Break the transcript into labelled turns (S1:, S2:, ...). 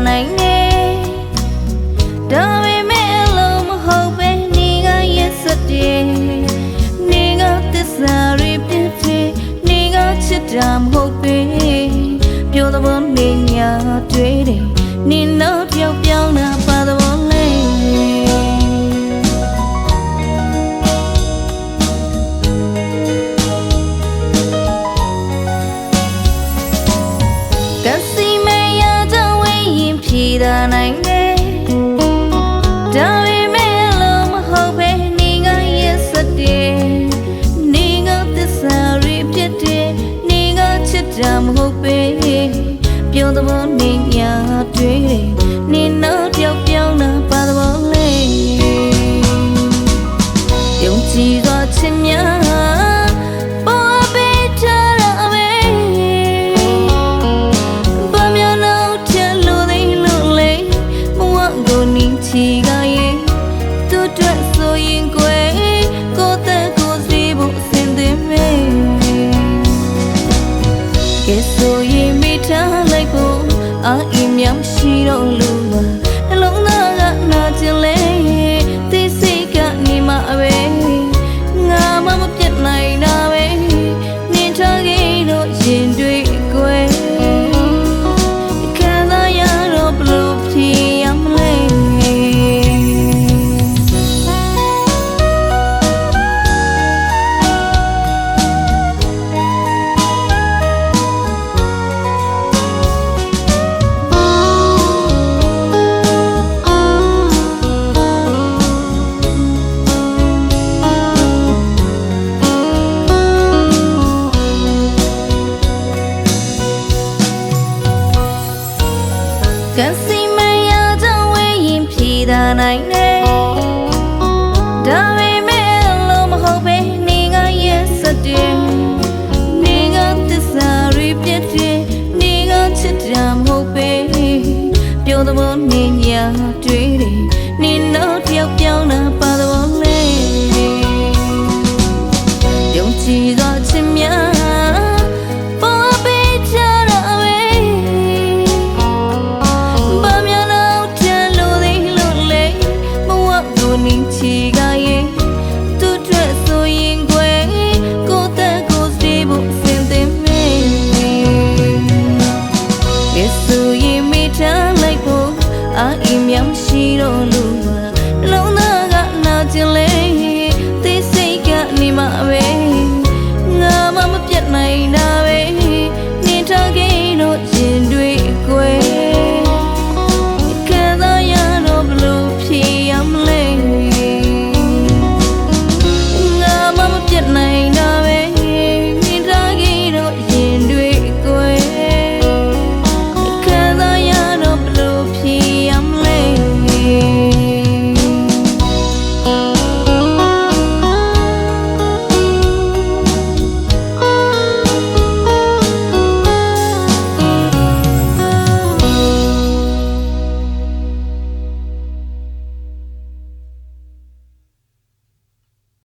S1: နိုင်နေဒါပေမဲ့အလုံးမဟုတ်ပဲနေကရက်စတဲ့နေကသစ္စာတွေပြည့်တဲ့နေကချစ်တာမဟုတ်ပဲပြောသဘောနေညာတွေ့တယ်နေနောက်ပြောင်းပြောင်းတာပါသဘောလဲကစီမရတော့ဝင်းရင်ဖြေတာနိုင်တယ်ဒါပေမဲ့အလုံးမဟုတ်ပဲနေကရက်စတဲ့နေကသစ္စာတွေပြည့်တဲ့နေကချစ်တာမဟုတ်ပဲပြောသဘောနေညာတွေ့တယ်နေနောက်ပြောင်းပြောင်းတာပါသဘောလဲယုံကြည်စွာချစ်များပေါ်ပေးထားတာပဲဘာမျိုးလို့ချစ်လို့သိလို့လေမဝကိုနင်းချီကရဲ့သူ့အတွက်ဆိုရင်ကိုယ်ကိုယ်သက်ကိုယ်စီဖို့အစင်သင်ပဲကဲဆိုရင်မိထားလိုက်ဖို့အာအင်းမြောင်ရှိတော့လို့ပါနှလုံးသားကနာကျင်လေသိစိတ်ကနေမှပဲငါမပြတ်နိုင်တာပဲနေထားခဲ့တော့ရင်တွေ့ကွယ်ခံစားရတော့ဘလို့ဖြစ်ရမလဲကစီမရတော့ဝင်းရင်ဖြေတာနိုင်တယ်ဒါပေမဲ့အလုံးမဟုတ်ပဲနေကရက်စတဲ့နေကသစ္စာတွေပြည့်တဲ့နေကချစ်တာမဟုတ်ပဲပြောသဘောနေညာတွေ့တယ်နေနောက်ပြောင်းပြောင်းတာပါသဘောလဲယုံကြည်စွာချစ်များနင်းချီကရဲ့သူ့အတွက်ဆိုရင်ကိုယ်ကိုယ်သက်ကိုယ်စီဖို့စင်သင်မေးကဲဆိုရင်မိထားလိုက်ဖို့အာအင်းမြောင်ရှိတော့လို့ပါလုံးသားကနာကျင်လေသိစိတ်ကနေမှပဲငါမပြတ်နိုင်တာ